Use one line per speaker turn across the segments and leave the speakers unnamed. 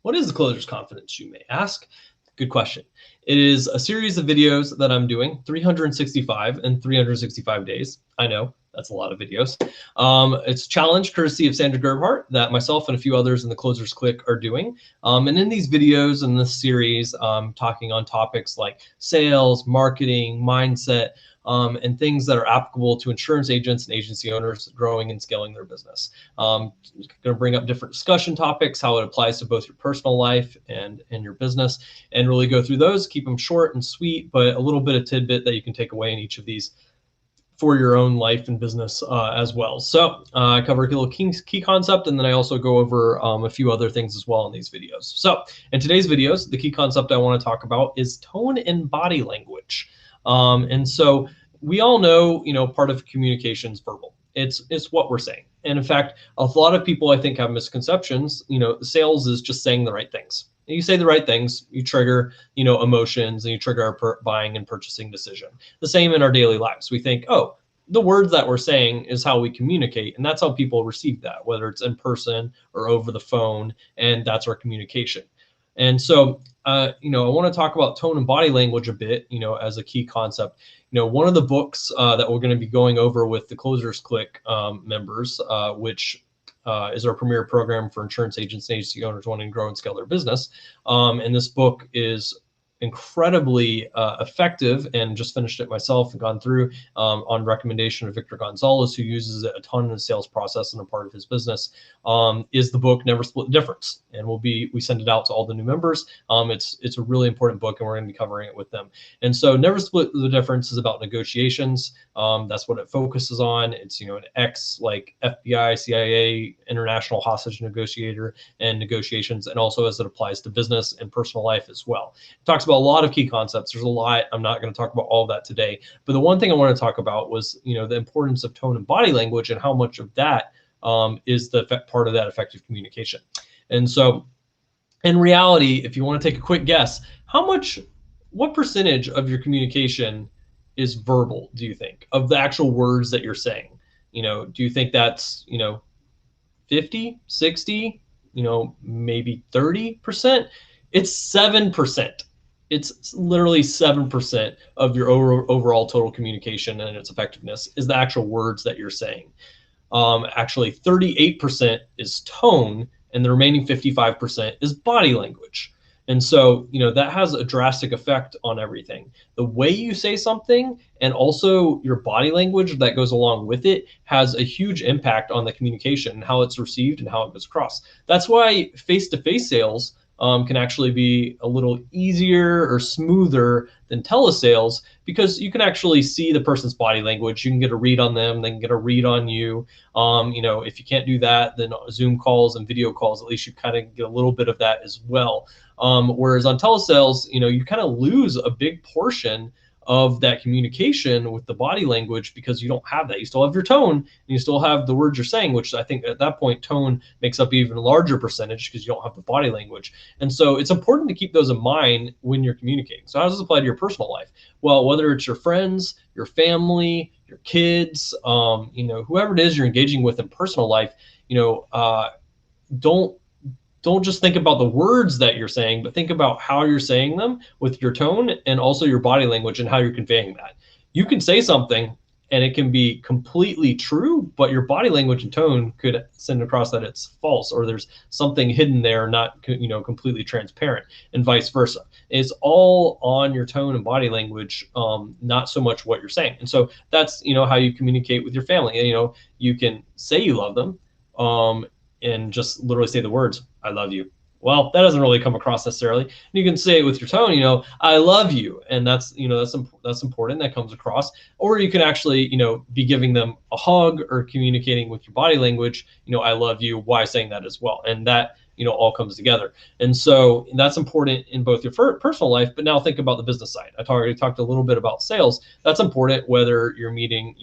What is the closer's confidence, you may ask? Good question. It is a series of videos that I'm doing, 365 and 365 days. I know that's a lot of videos. It's a challenge courtesy of Sandra Gerbhardt that myself and a few others in the Closers Clique are doing. And in these videos in this series, talking on topics like sales, marketing, mindset, and things that are applicable to insurance agents and agency owners growing and scaling their business. Going to bring up different discussion topics, how it applies to both your personal life and your business, and really go through those, keep them short and sweet, but a little bit of tidbit that you can take away in each of these for your own life and business as well. So I cover a little key concept, and then I also go over a few other things as well in these videos. So in today's videos, the key concept I want to talk about is tone and body language. And so we all know, part of communication is verbal. It's what we're saying. And in fact, a lot of people I think have misconceptions. Sales is just saying the right things. You say the right things, you trigger, emotions, and you trigger our buying and purchasing decision. The same in our daily lives. We think, oh, the words that we're saying is how we communicate, and that's how people receive that, whether it's in person or over the phone, and that's our communication. And so, I want to talk about tone and body language a bit, as a key concept. One of the books that we're going to be going over with the Closers Clique members, which is our premier program for insurance agents and agency owners wanting to grow and scale their business. And this book is incredibly effective, and just finished it myself and gone through on recommendation of Victor Gonzalez, who uses it a ton in the sales process and a part of his business, is the book Never Split the Difference. And we send it out to all the new members. It's a really important book, and we're going to be covering it with them. And so Never Split the Difference is about negotiations. That's what it focuses on. It's, an ex like FBI, CIA, international hostage negotiator, and negotiations, and also as it applies to business and personal life as well. It talks about a lot of key concepts. There's a lot. I'm not going to talk about all of that today, but the one thing I want to talk about was, the importance of tone and body language, and how much of that is the part of that effective communication. And so in reality, if you want to take a quick guess, what percentage of your communication is verbal, do you think, of the actual words that you're saying? Do you think that's, 50, 60, maybe 30%? It's 7%. It's literally 7% of your overall total communication and its effectiveness is the actual words that you're saying. Actually, 38% is tone, and the remaining 55% is body language. And so, that has a drastic effect on everything. The way you say something, and also your body language that goes along with it, has a huge impact on the communication and how it's received and how it goes across. That's why face-to-face sales can actually be a little easier or smoother than telesales, because you can actually see the person's body language. You can get a read on them, they can get a read on you. If you can't do that, then Zoom calls and video calls, at least you kind of get a little bit of that as well. Whereas on telesales, you kind of lose a big portion of that communication with the body language, because you don't have that. You still have your tone, and you still have the words you're saying, which I think at that point tone makes up even a larger percentage, because you don't have the body language. And so it's important to keep those in mind when you're communicating. So how does this apply to your personal life? Well, whether it's your friends, your family, your kids, whoever it is you're engaging with in personal life, don't just think about the words that you're saying, but think about how you're saying them with your tone, and also your body language and how you're conveying that. You can say something and it can be completely true, but your body language and tone could send across that it's false, or there's something hidden there, not completely transparent, and vice versa. It's all on your tone and body language, not so much what you're saying. And so that's how you communicate with your family. You can say you love them, and just literally say the words, I love you. Well, that doesn't really come across necessarily. You can say it with your tone, I love you. And that's important. That comes across. Or you can actually, be giving them a hug, or communicating with your body language, I love you, why saying that as well. And that, all comes together. And so that's important in both your personal life, but now think about the business side. I already talked a little bit about sales. That's important whether you're meeting,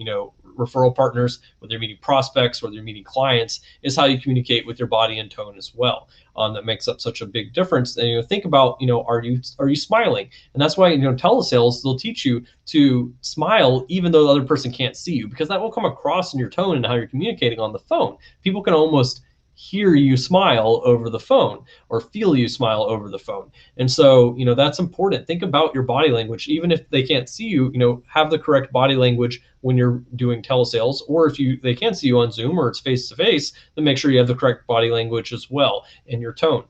referral partners, whether you're meeting prospects, whether you're meeting clients, is how you communicate with your body and tone as well. That makes up such a big difference. And think about, are you smiling? And that's why, telesales, they'll teach you to smile even though the other person can't see you, because that will come across in your tone and how you're communicating on the phone. People can almost hear you smile over the phone or feel you smile over the phone. And so, that's important. Think about your body language. Even if they can't see you, have the correct body language when you're doing telesales, or if they can see you on Zoom or it's face to face, then make sure you have the correct body language as well, and your tone.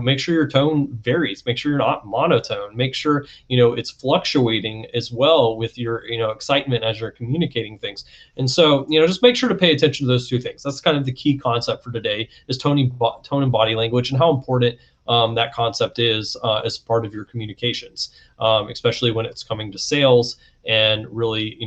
Make sure your tone varies. Make sure you're not monotone. Make sure, it's fluctuating as well with your, excitement as you're communicating things. And so, just make sure to pay attention to those two things. That's kind of the key concept for today, is tone and body language, and how important that concept is as part of your communications, especially when it's coming to sales and really,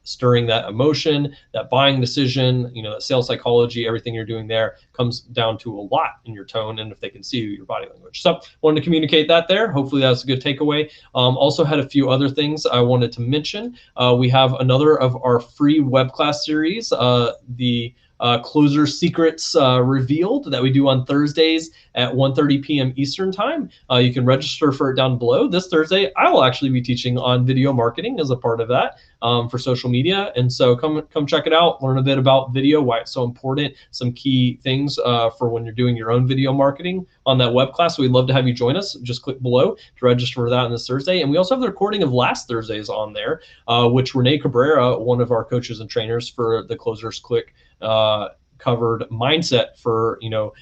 stirring that emotion, that buying decision, that sales psychology. Everything you're doing there comes down to a lot in your tone, and if they can see you, your body language. So wanted to communicate that there. Hopefully that's a good takeaway. Also had a few other things I wanted to mention. We have another of our free web class series, the Closer Secrets Revealed, that we do on Thursdays at 1:30 p.m. Eastern time. You can register for it down below. This Thursday, I will actually be teaching on video marketing as a part of that for social media. And so come check it out, learn a bit about video, why it's so important, some key things for when you're doing your own video marketing on that web class. So we'd love to have you join us. Just click below to register for that on this Thursday. And we also have the recording of last Thursday's on there, which Renee Cabrera, one of our coaches and trainers for the Closers Clique, covered mindset for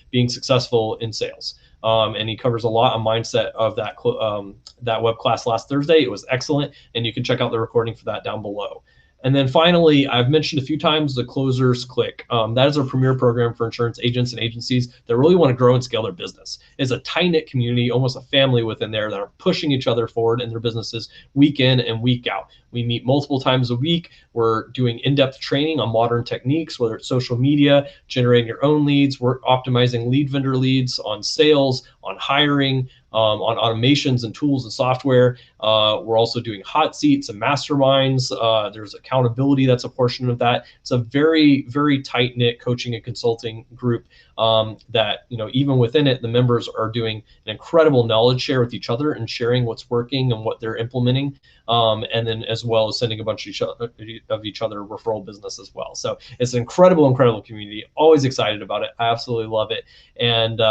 being successful in sales, and he covers a lot on mindset of that web class last Thursday. It was excellent, and you can check out the recording for that down below. And then finally, I've mentioned a few times the Closers Clique. That is our premier program for insurance agents and agencies that really want to grow and scale their business. It's a tight-knit community, almost a family within there, that are pushing each other forward in their businesses week in and week out. We meet multiple times a week. We're doing in-depth training on modern techniques, whether it's social media, generating your own leads. We're optimizing lead vendor leads, on sales, on hiring, on automations and tools and software. We're also doing hot seats and masterminds. There's accountability that's a portion of that. It's a very, very tight-knit coaching and consulting group that, even within it, the members are doing an incredible knowledge share with each other and sharing what's working and what they're implementing. And then as well as sending a bunch of each other referral business as well. So it's an incredible, incredible community. Always excited about it. I absolutely love it. And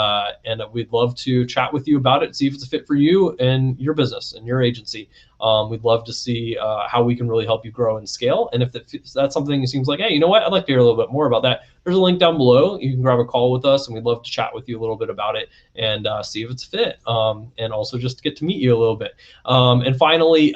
we'd love to chat with you about it, see if it's a fit for you and your business and your agency. We'd love to see how we can really help you grow and scale. And if that's something that seems like, hey, you know what, I'd like to hear a little bit more about that, there's a link down below. You can grab a call with us, and we'd love to chat with you a little bit about it and see if it's a fit, and also just to get to meet you a little bit. And finally,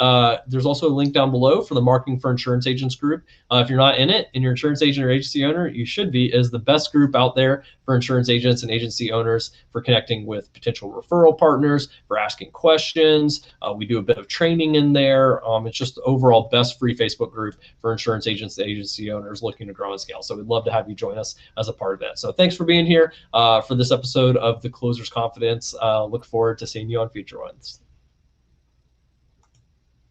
there's also a link down below for the Marketing for Insurance Agents group. If you're not in it and you're an insurance agent or agency owner, you should be. Is the best group out there for insurance agents and agency owners, for connecting with potential referral partners, for asking questions. We do a bit of training in there. It's just the overall best free Facebook group for insurance agents and agency owners looking to grow and scale. So we'd love to have you join us as a part of that. So thanks for being here for this episode of the Closers Confidence. Look forward to seeing you on future ones.